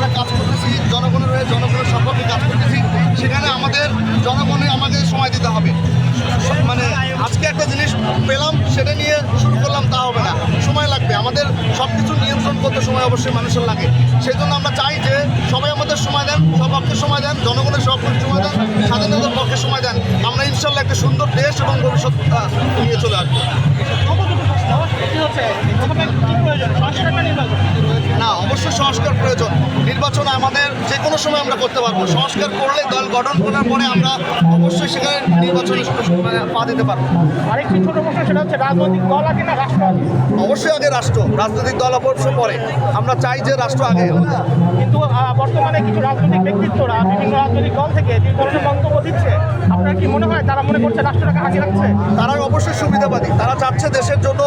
আমরা কাজ করতেছি জনগণের হয়ে, জনগণের সপক্ষে কাজ করতেছি। সেখানে আমাদের জনগণে আমাদের সময় দিতে হবে। মানে আজকে একটা জিনিস পেলাম, সেটা নিয়ে শুরু করলাম, তা হবে না, সময় লাগবে। আমাদের সব কিছু নিয়ন্ত্রণ করতে সময় অবশ্যই মানুষের লাগে। সেই জন্য আমরা চাই যে সবাই আমাদের সময় দেন, সপক্ষে সময় দেন, জনগণের সপক্ষে সময় দেন, স্বাধীনতার পক্ষে সময় দেন। আমরা ইনশাল্লাহ একটা সুন্দর দেশ এবং ভবিষ্যৎ নিয়ে চলে আসবো। না, অবশ্যই সংস্কার প্রয়োজন। নির্বাচন আমাদের যে কোনো সময় আমরা করতে পারবো। সংস্কার করলে, দল গঠন করার পরে আমরা অবশ্যই সেখানে নির্বাচনে পা দিতে পারবো। আরেকটি ছোট প্রশ্ন, সেটা হচ্ছে রাজনৈতিক দল আগে না রাষ্ট্র আগে? অবশ্যই আগে রাষ্ট্র, রাজনৈতিক দল অবশ্য পরে। আমরা চাই যে রাষ্ট্র আগে। কিন্তু বর্তমানে কিছু রাজনৈতিক ব্যক্তিত্বরা বিভিন্ন রাজনৈতিক দল থেকে যে ধরনের মন্তব্য দিচ্ছে, আপনার কি মনে হয় তারা মনে করছে রাষ্ট্রটাকে আগে রাখছে? তারা অবশ্যই সুবিধাবাদী। তারা চাচ্ছে দেশের জন্য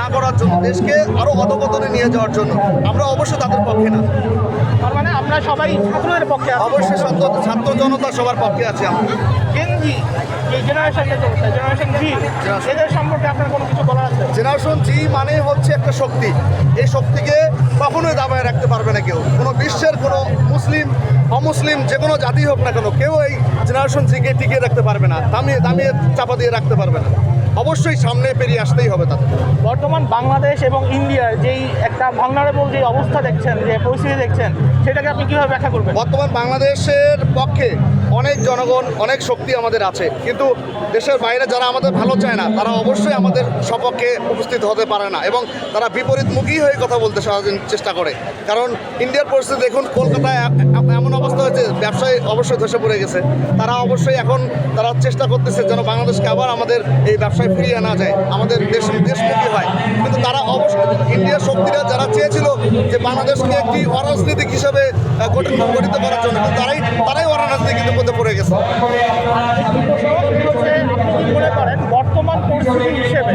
না করার জন্য, দেশকে আরও অধপতনে নিয়ে যাওয়ার জন্য। আমরা অবশ্যই তাদের পক্ষে না। তার মানে আমরা সবাই ছাত্রদের পক্ষে আছি। অবশ্যই ছাত্র জনতা সবার পক্ষে আছে আমরা। জেনজি, যে জেনারেশনটা চলছে, জেনারেশন জি, এদের সম্পর্কে আপনার কোনো কিছু বলার আছে? জেনারেশন জি মানে হচ্ছে একটা শক্তি। এই শক্তিকে কখনোই দাবায় রাখতে পারবে না কেউ। কোনো বিশ্বের কোনো মুসলিম অমুসলিম যে কোনো জাতি হোক না কেন, কেউ এই জেনারেশন জিকে টিকিয়ে রাখতে পারবে না, দামিয়ে দামিয়ে চাপা দিয়ে রাখতে পারবে না। অবশ্যই সামনে পেরিয়ে আসতেই হবে তাদের। বর্তমান বাংলাদেশ এবং ইন্ডিয়ার যেই একটা ভালনারেবল যে অবস্থা দেখছেন, যে পরিস্থিতি দেখছেন, সেটাকে আপনি কীভাবে ব্যাখ্যা করবেন? বর্তমান বাংলাদেশের পক্ষে অনেক জনগণ, অনেক শক্তি আমাদের আছে, কিন্তু দেশের বাইরে যারা আমাদের ভালো চায় না, তারা অবশ্যই আমাদের সপক্ষে উপস্থিত হতে পারে না এবং তারা বিপরীতমুখী হয়ে কথা বলতে সারাদিন চেষ্টা করে। কারণ ইন্ডিয়ার পরিস্থিতি দেখুন, কলকাতায় এমন অবস্থা হয়েছে, ব্যবসায় অবশ্যই ধসে পড়ে গেছে। তারা অবশ্যই এখন তারা চেষ্টা করতেছে যেন বাংলাদেশকে আবার আমাদের এই ব্যবসায় ফিরিয়ে আনা যায়, আমাদের দেশমুখী হয়। কিন্তু তারা অবশ্যই ইন্ডিয়ার শক্তিরা যারা চেয়েছিল যে বাংলাদেশকে একটি অরাজনৈতিক হিসাবে গঠিত করার জন্য, কিন্তু তারাই অরাজনৈতিক মধ্যে পড়ে গেছে। আপনি কি মনে করেন বর্তমান পরিস্থিতি হিসেবে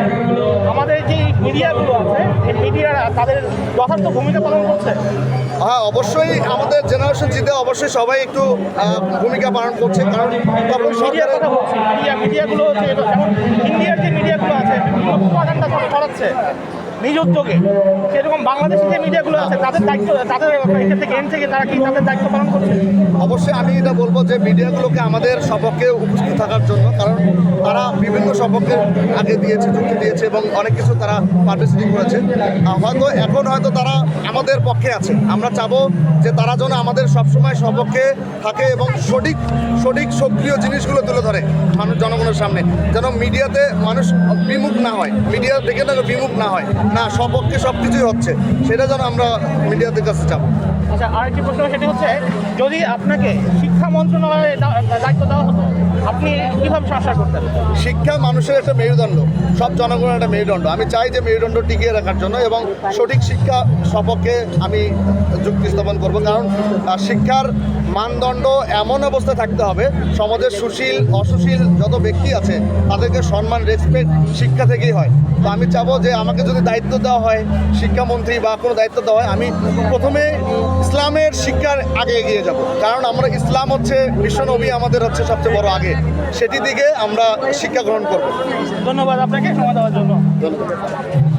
আমাদের যে মিডিয়াগুলো আছে, এই মিডিয়ারা তাদের যথার্থ ভূমিকা পালন করছে? হ্যাঁ, অবশ্যই আমাদের জেনারেশন জিতে অবশ্যই সবাই একটু ভূমিকা পালন করছে। কারণ তখন মিডিয়ার কথা বলছি, মিডিয়াগুলো হচ্ছে যেমন ইন্ডিয়ার যে মিডিয়াগুলো আছে বিভিন্ন প্রোপাগান্ডা ছড়াচ্ছে নিজ উদ্যোগে, সেরকম বাংলাদেশের যে মিডিয়াগুলো আছে তাদের দায়িত্ব, তাদের এখান থেকে এন থেকে তারা কি তাদের দায়িত্ব পালন করছে? অবশ্যই আমি এটা বলবো যে মিডিয়াগুলোকে আমাদের সপক্ষে উপস্থিত থাকার জন্য, কারণ তারা বিভিন্ন সপক্ষে আগে দিয়েছে, যুক্তি দিয়েছে এবং অনেক কিছু তারা পাবলিসিটি করেছে। হয়তো তারা আমাদের পক্ষে আছে। আমরা চাবো যে তারা যেন আমাদের সবসময় সপক্ষে থাকে এবং সঠিক সক্রিয় জিনিসগুলো তুলে ধরে মানুষ, জনগণের সামনে, যেন মিডিয়াতে মানুষ বিমুখ না হয়, মিডিয়া থেকে না বিমুখ না হয়, না সপক্ষে সব কিছুই হচ্ছে, সেটা যেন আমরা মিডিয়াদের কাছে চাবো। আচ্ছা, আরেকটি প্রশ্ন, সেটি হচ্ছে যদি আপনাকে শিক্ষা মন্ত্রণালয়ের দায়িত্ব দেওয়া হতো, আপনি কীভাবে সংস্কার করতেন? শিক্ষা মানুষের একটা মেরুদণ্ড, সব জনগণের একটা মেরুদণ্ড। আমি চাই যে মেরুদণ্ড টিকিয়ে রাখার জন্য এবং সঠিক শিক্ষা সপক্ষে আমি যুক্তি স্থাপন করবো। কারণ শিক্ষার মানদণ্ড এমন অবস্থায় থাকতে হবে, সমাজের সুশীল অসুশীল যত ব্যক্তি আছে তাদেরকে সম্মান, রেসপেক্ট শিক্ষা থেকেই হয়। তো আমি চাবো যে আমাকে যদি দায়িত্ব দেওয়া হয়, শিক্ষামন্ত্রী বা কোনো দায়িত্ব দেওয়া হয়, আমি প্রথমে ইসলামের শিক্ষার আগে এগিয়ে যাব। কারণ আমরা ইসলাম হচ্ছে বিশ্বনবী, আমাদের হচ্ছে সবচেয়ে বড় আগে, সেটি দিকে আমরা শিক্ষা গ্রহণ করব। ধন্যবাদ আপনাকে সময় দেওয়ার জন্য। ধন্যবাদ।